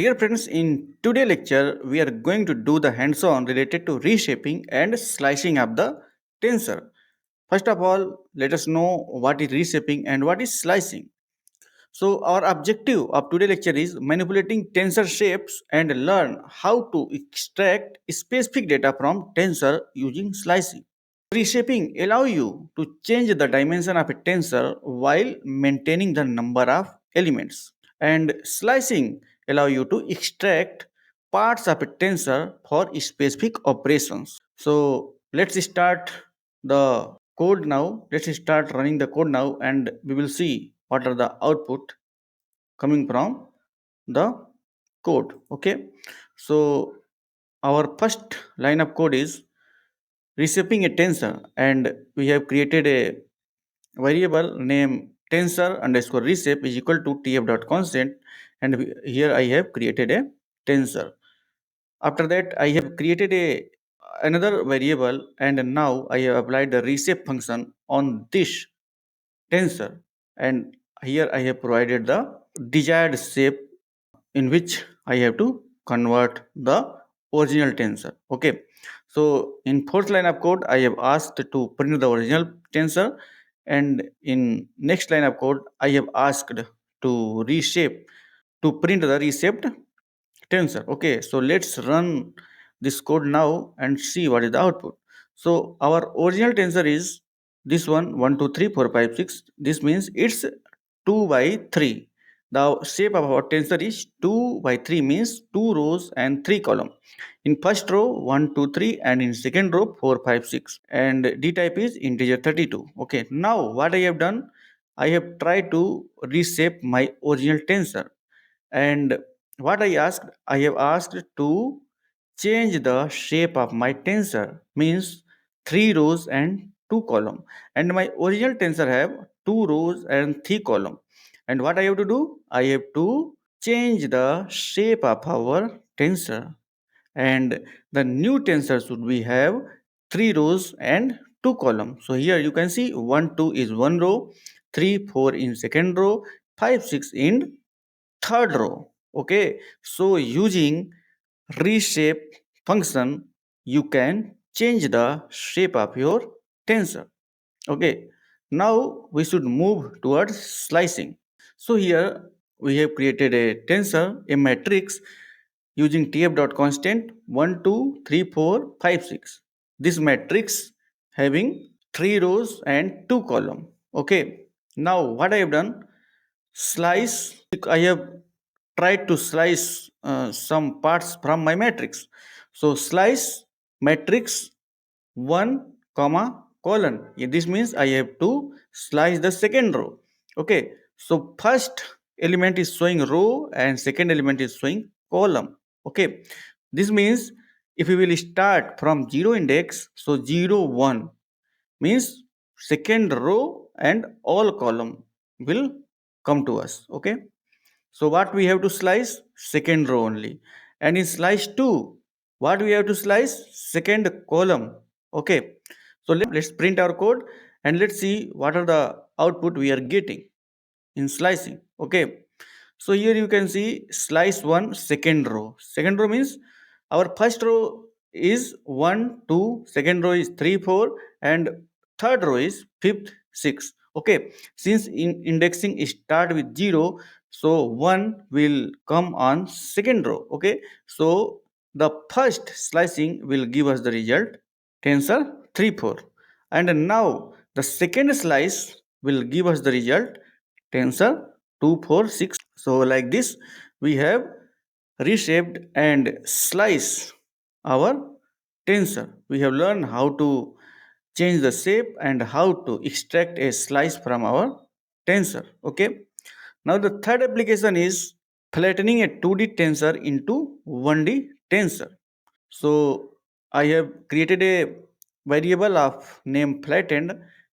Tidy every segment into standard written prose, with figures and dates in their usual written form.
Dear friends, in today's lecture, we are going to do the hands-on related to reshaping and slicing of the tensor. First of all, let us know what is reshaping and what is slicing. So, our objective of today's lecture is manipulating tensor shapes and learn how to extract specific data from tensor using slicing. Reshaping allow you to change the dimension of a tensor while maintaining the number of elements. And slicing allow you to extract parts of a tensor for specific operations. So let's start the code now. Let's start running the code now and we will see what are the output coming from the code. Okay. So our first line of code is reshaping a tensor, and we have created a variable named tensor underscore reshape is equal to tf.constant, and here I have created a tensor. After that I have created a another variable, and now I have applied the reshape function on this tensor, and here I have provided the desired shape in which I have to convert the original tensor. Okay. So in fourth line of code, I have asked to print the original tensor, and in next line of code, I have asked to reshape to print the reshaped tensor. Okay. So let's run this code now and see what is the output. So our original tensor is this one 1 2 3 4 5 6. This means it's 2 by 3. The shape of our tensor is 2 by 3 means 2 rows and 3 column. In first row 1, 2, 3, and in second row 4, 5, 6. And d type is integer 32. Okay, now what I have done, I have tried to reshape my original tensor. And what I have asked to change the shape of my tensor means 3 rows and 2 column, and my original tensor have 2 rows and 3 column. And what I have to do, I have to change the shape of our tensor, and the new tensor should be have 3 rows and 2 column. So here you can see 1 2 is 1 row, 3 4 in second row, 5 6 in third row. Okay, so using reshape function you can change the shape of your tensor. Okay, now we should move towards slicing. So here we have created a tensor, a matrix using tf.constant 1 2 3 4 5 6. This matrix having 3 rows and 2 column. Okay, now what I have done, slice, I have tried to slice some parts from my matrix. So slice matrix 1 comma colon. Yeah, this means I have to slice the second row. Okay, so first element is showing row and second element is showing column. Okay, this means if we will start from 0 index, so 0 1 means second row and all column will come to us. Okay, so what we have to slice? Second row only. And in slice 2, what we have to slice? Second column. Okay. So let's print our code and let's see what are the output we are getting in slicing. Okay. So here you can see slice 1 second row. Second row means our first row is 1 2, second row is 3 4, and third row is fifth 6. Okay, since in indexing start with 0, so 1 will come on second row. Okay, so the first slicing will give us the result tensor 3 4, and now the second slice will give us the result tensor 2 4 6. So like this we have reshaped and sliced our tensor. We have learned how to change the shape and how to extract a slice from our tensor. Okay, now the third application is flattening a 2D tensor into 1D tensor. So I have created a variable of name flattened,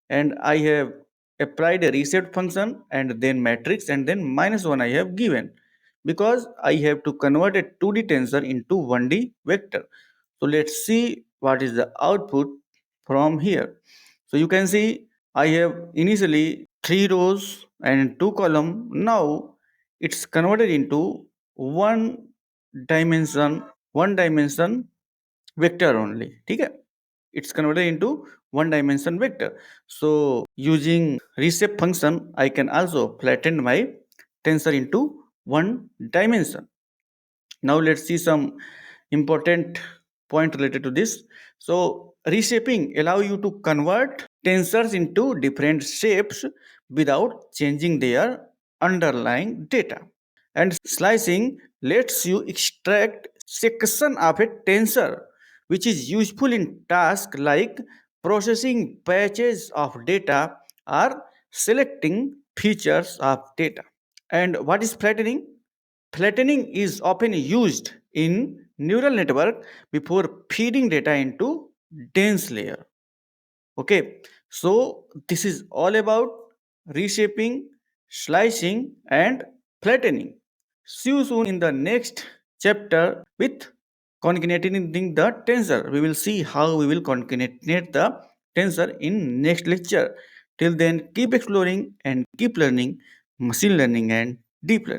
and I have applied a reset function and then matrix and then -1 I have given, because I have to convert a 2D tensor into 1D vector. So let's see what is the output from here. So you can see I have initially 3 rows and 2 column. Now it's converted into one dimension, one dimension vector only. Okay, it's converted into one dimension vector. So using reshape function, I can also flatten my tensor into one dimension. Now let's see some important point related to this. So reshaping allow you to convert tensors into different shapes without changing their underlying data. And slicing lets you extract section of a tensor, which is useful in tasks like processing batches of data or selecting features of data. And what is flattening? Flattening is often used in neural network before feeding data into dense layer. Okay, so this is all about reshaping, slicing, and flattening. See you soon in the next chapter with concatenating the tensor. We will see how we will concatenate the tensor in next lecture. Till then, keep exploring and keep learning machine learning and deep learning.